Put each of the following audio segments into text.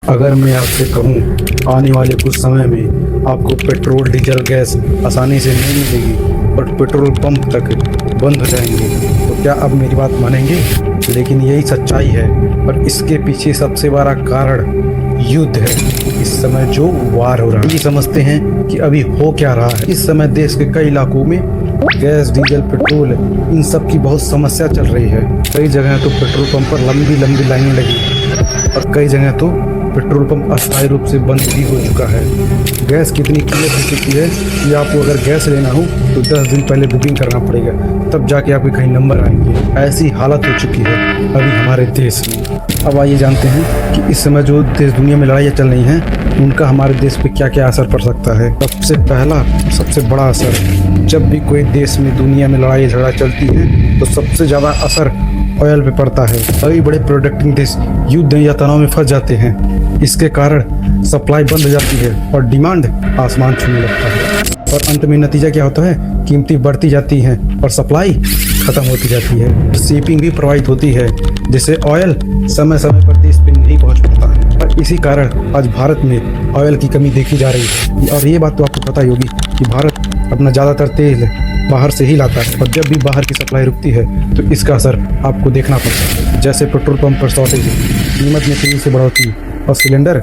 अगर मैं आपसे कहूँ आने वाले कुछ समय में आपको पेट्रोल डीजल गैस आसानी से नहीं मिलेगी बट पेट्रोल पंप तक बंद हो जाएंगे, तो क्या आप मेरी बात मानेंगे? लेकिन यही सच्चाई है और इसके पीछे सबसे बड़ा कारण युद्ध है। इस समय जो वार हो रहा है, ये समझते हैं कि अभी हो क्या रहा है। इस समय देश के कई इलाकों में गैस डीजल पेट्रोल इन सब की बहुत समस्या चल रही है। कई जगह तो पेट्रोल पंप पर लंबी लंबी लाइनें लगी और कई जगह तो पेट्रोल पंप अस्थायी रूप से बंद भी हो चुका है। गैस की इतनी कीमत हो चुकी है कि आपको अगर गैस लेना हो तो 10 दिन पहले बुकिंग करना पड़ेगा, तब जाके आपके कहीं नंबर आएंगे। ऐसी हालत हो चुकी है अभी हमारे देश में। अब आइए जानते हैं कि इस समय जो देश दुनिया में लड़ाइयाँ चल रही हैं उनका हमारे देश पे क्या क्या असर पड़ सकता है। सबसे पहला सबसे बड़ा असर, जब भी कोई देश में दुनिया में लड़ाई झगड़ा चलती है तो सबसे ज़्यादा असर ऑयल पे पड़ता है। कई बड़े प्रोडक्टिंग देश युद्ध या तनाव में फंस जाते हैं। इसके कारण सप्लाई बंद हो जाती है और डिमांड आसमान छूने लगता है और अंत में नतीजा क्या होता है, कीमतें बढ़ती जाती हैं और सप्लाई खत्म होती जाती है। शिपिंग भी प्रभावित होती है, जिससे ऑयल समय समय पर देश पे नहीं पहुंच पाता है और इसी कारण आज भारत में ऑयल की कमी देखी जा रही है। और ये बात तो आपको पता ही होगी कि भारत अपना ज़्यादातर तेल बाहर से ही लाता है और जब भी बाहर की सप्लाई रुकती है तो इसका असर आपको देखना पड़ता है। जैसे पेट्रोल पंप पर शॉर्टेज, कीमत में तेजी से बढ़ोतरी और सिलेंडर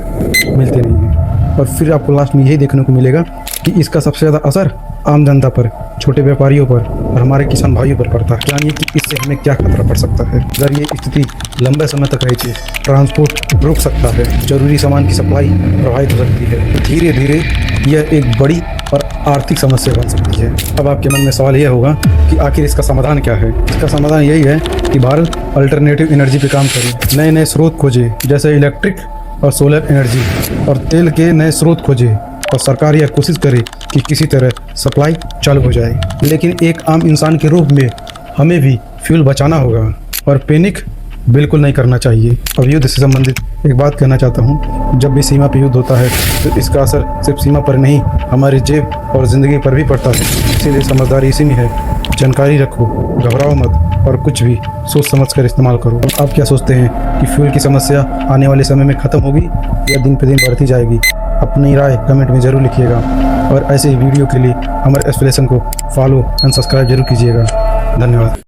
मिलते नहीं हैं। और फिर आपको लास्ट में यही देखने को मिलेगा कि इसका सबसे ज़्यादा असर आम जनता पर, छोटे व्यापारियों पर और हमारे किसान भाइयों पर पड़ता है। जानिए कि इससे हमें क्या खतरा पड़ सकता है। अगर ये स्थिति लंबे समय तक रही थी, ट्रांसपोर्ट रुक सकता है, जरूरी सामान की सप्लाई प्रभावित हो सकती है। धीरे धीरे यह एक बड़ी और आर्थिक समस्या बन सकती है। अब आपके मन में सवाल यह होगा कि आखिर इसका समाधान क्या है। इसका समाधान यही है कि भारत अल्टरनेटिव एनर्जी पे काम करे, नए नए स्रोत खोजे, जैसे इलेक्ट्रिक और सोलर एनर्जी और तेल के नए स्रोत खोजे और सरकार यह कोशिश करे कि किसी तरह सप्लाई चालू हो जाए। लेकिन एक आम इंसान के रूप में हमें भी फ्यूल बचाना होगा और पैनिक बिल्कुल नहीं करना चाहिए। अब युद्ध से संबंधित एक बात कहना चाहता हूँ, जब भी सीमा पर युद्ध होता है तो इसका असर सिर्फ सीमा पर नहीं, हमारी जेब और ज़िंदगी पर भी पड़ता है। इसीलिए समझदारी इसी में है, जानकारी रखो, घबराओ मत और कुछ भी सोच समझ कर इस्तेमाल करो। आप क्या सोचते हैं कि फ्यूल की समस्या आने वाले समय में ख़त्म होगी या दिन पे दिन बढ़ती जाएगी? अपनी राय कमेंट में ज़रूर लिखिएगा और ऐसे ही वीडियो के लिए हमारे एक्सप्लेनेशन को फॉलो एंड सब्सक्राइब जरूर कीजिएगा। धन्यवाद।